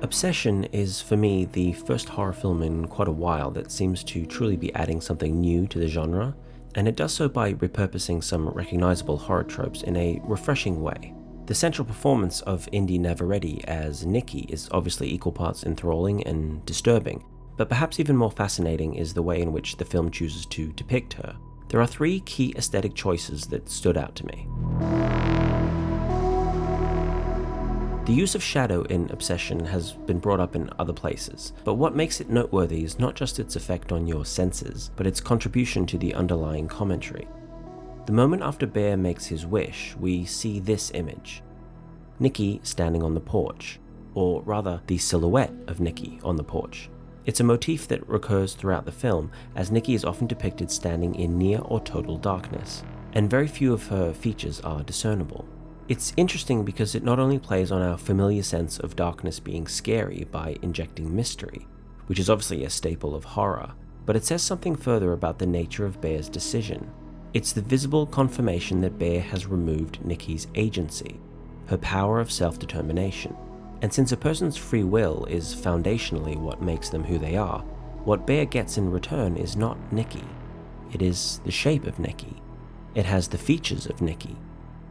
Obsession is, for me, the first horror film in quite a while that seems to truly be adding something new to the genre, and it does so by repurposing some recognizable horror tropes in a refreshing way. The central performance of Indy Neveready as Nikki is obviously equal parts enthralling and disturbing, but perhaps even more fascinating is the way in which the film chooses to depict her. There are three key aesthetic choices that stood out to me. The use of shadow in Obsession has been brought up in other places, but what makes it noteworthy is not just its effect on your senses, but its contribution to the underlying commentary. The moment after Bear makes his wish, we see this image. Nikki standing on the porch, or rather the silhouette of Nikki on the porch. It's a motif that recurs throughout the film, as Nikki is often depicted standing in near or total darkness, and very few of her features are discernible. It's interesting because it not only plays on our familiar sense of darkness being scary by injecting mystery, which is obviously a staple of horror, but it says something further about the nature of Bear's decision. It's the visible confirmation that Bear has removed Nikki's agency, her power of self-determination. And since a person's free will is foundationally what makes them who they are, what Bear gets in return is not Nikki. It is the shape of Nikki. It has the features of Nikki,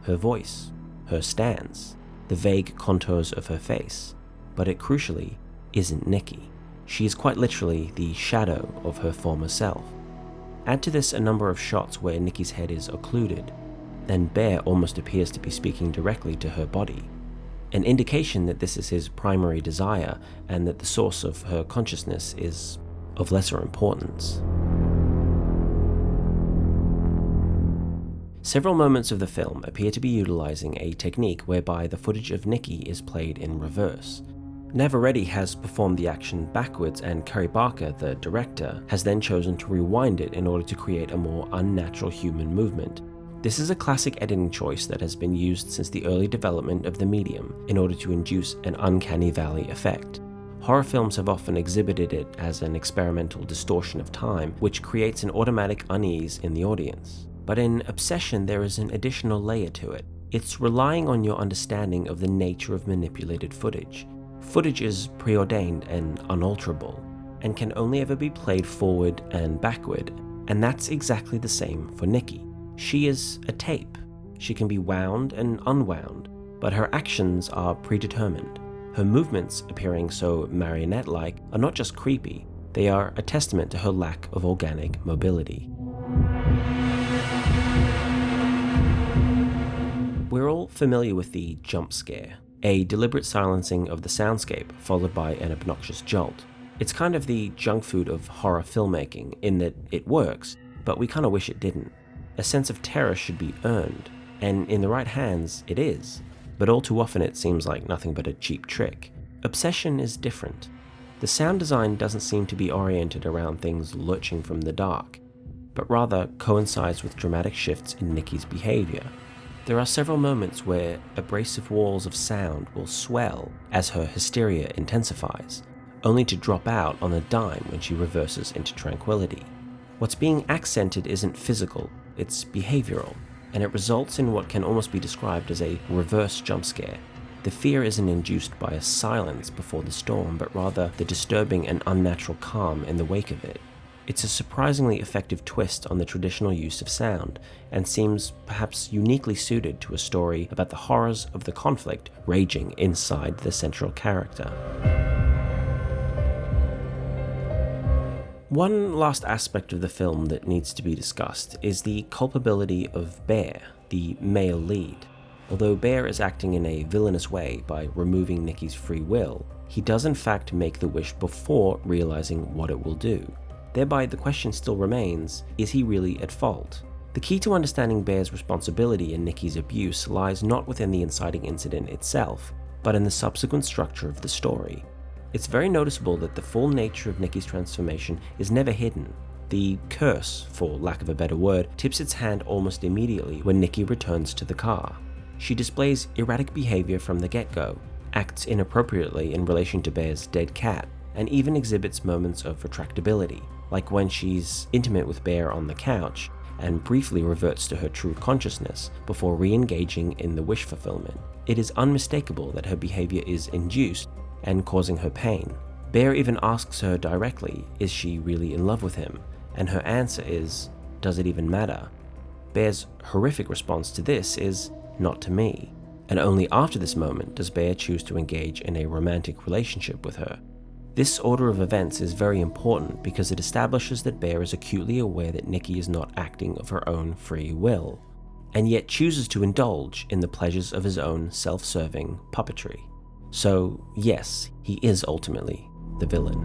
her voice, her stance, the vague contours of her face, but it crucially isn't Nikki. She is quite literally the shadow of her former self. Add to this a number of shots where Nikki's head is occluded, and Bear almost appears to be speaking directly to her body, an indication that this is his primary desire and that the source of her consciousness is of lesser importance. Several moments of the film appear to be utilizing a technique whereby the footage of Nikki is played in reverse. Neveready has performed the action backwards, and Kerry Barker, the director, has then chosen to rewind it in order to create a more unnatural human movement. This is a classic editing choice that has been used since the early development of the medium in order to induce an uncanny valley effect. Horror films have often exhibited it as an experimental distortion of time, which creates an automatic unease in the audience. But in Obsession, there is an additional layer to it. It's relying on your understanding of the nature of manipulated footage. Footage is preordained and unalterable, and can only ever be played forward and backward, and that's exactly the same for Nikki. She is a tape. She can be wound and unwound, but her actions are predetermined. Her movements, appearing so marionette-like, are not just creepy, they are a testament to her lack of organic mobility. We're all familiar with the jump scare, a deliberate silencing of the soundscape followed by an obnoxious jolt. It's kind of the junk food of horror filmmaking in that it works, but we kind of wish it didn't. A sense of terror should be earned, and in the right hands, it is, but all too often it seems like nothing but a cheap trick. Obsession is different. The sound design doesn't seem to be oriented around things lurching from the dark, but rather coincides with dramatic shifts in Nikki's behavior. There are several moments where abrasive walls of sound will swell as her hysteria intensifies, only to drop out on a dime when she reverses into tranquility. What's being accented isn't physical, it's behavioral, and it results in what can almost be described as a reverse jump scare. The fear isn't induced by a silence before the storm, but rather the disturbing and unnatural calm in the wake of it. It's a surprisingly effective twist on the traditional use of sound, and seems perhaps uniquely suited to a story about the horrors of the conflict raging inside the central character. One last aspect of the film that needs to be discussed is the culpability of Bear, the male lead. Although Bear is acting in a villainous way by removing Nikki's free will, he does in fact make the wish before realizing what it will do. Thereby, the question still remains, is he really at fault? The key to understanding Bear's responsibility in Nikki's abuse lies not within the inciting incident itself, but in the subsequent structure of the story. It's very noticeable that the full nature of Nikki's transformation is never hidden. The curse, for lack of a better word, tips its hand almost immediately when Nikki returns to the car. She displays erratic behavior from the get-go, acts inappropriately in relation to Bear's dead cat, and even exhibits moments of retractability, like when she's intimate with Bear on the couch and briefly reverts to her true consciousness before re-engaging in the wish fulfillment. It is unmistakable that her behavior is induced, and causing her pain. Bear even asks her directly, is she really in love with him? And her answer is, does it even matter? Bear's horrific response to this is, not to me. And only after this moment does Bear choose to engage in a romantic relationship with her. This order of events is very important because it establishes that Bear is acutely aware that Nikki is not acting of her own free will, and yet chooses to indulge in the pleasures of his own self-serving puppetry. So yes, he is ultimately the villain.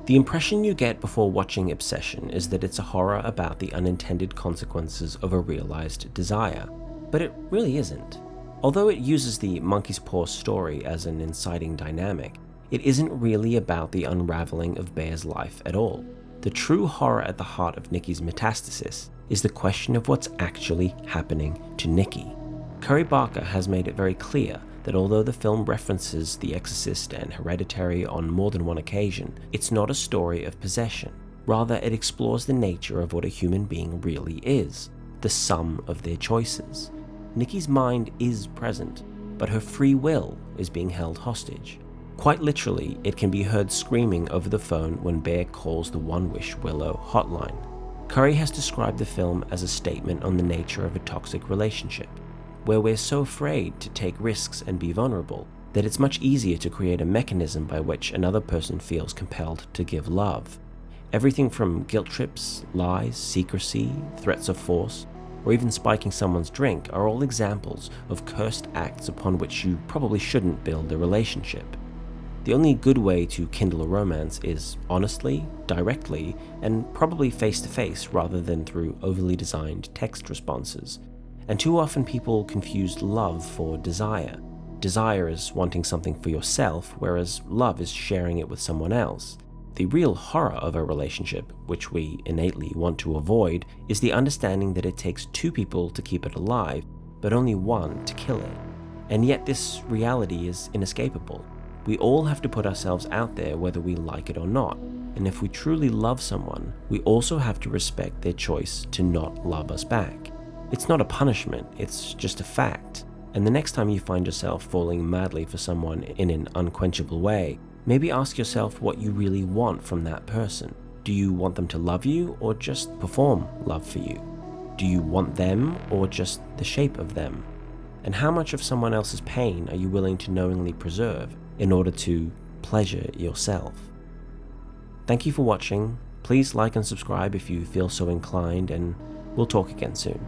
The impression you get before watching Obsession is that it's a horror about the unintended consequences of a realized desire, but it really isn't. Although it uses the monkey's paw story as an inciting dynamic, it isn't really about the unraveling of Bear's life at all. The true horror at the heart of Nikki's metastasis is the question of what's actually happening to Nikki. Curry Barker has made it very clear that although the film references The Exorcist and Hereditary on more than one occasion, it's not a story of possession. Rather, it explores the nature of what a human being really is, the sum of their choices. Nikki's mind is present, but her free will is being held hostage. Quite literally, it can be heard screaming over the phone when Bear calls the One Wish Willow hotline. Curry has described the film as a statement on the nature of a toxic relationship, where we're so afraid to take risks and be vulnerable that it's much easier to create a mechanism by which another person feels compelled to give love. Everything from guilt trips, lies, secrecy, threats of force, or even spiking someone's drink are all examples of cursed acts upon which you probably shouldn't build a relationship. The only good way to kindle a romance is honestly, directly, and probably face-to-face rather than through overly designed text responses. And too often people confuse love for desire. Desire is wanting something for yourself, whereas love is sharing it with someone else. The real horror of a relationship, which we innately want to avoid, is the understanding that it takes two people to keep it alive, but only one to kill it. And yet this reality is inescapable. We all have to put ourselves out there whether we like it or not, and if we truly love someone, we also have to respect their choice to not love us back. It's not a punishment, it's just a fact. And the next time you find yourself falling madly for someone in an unquenchable way, maybe ask yourself what you really want from that person. Do you want them to love you or just perform love for you? Do you want them or just the shape of them? And how much of someone else's pain are you willing to knowingly preserve in order to pleasure yourself? Thank you for watching. Please like and subscribe if you feel so inclined, and we'll talk again soon.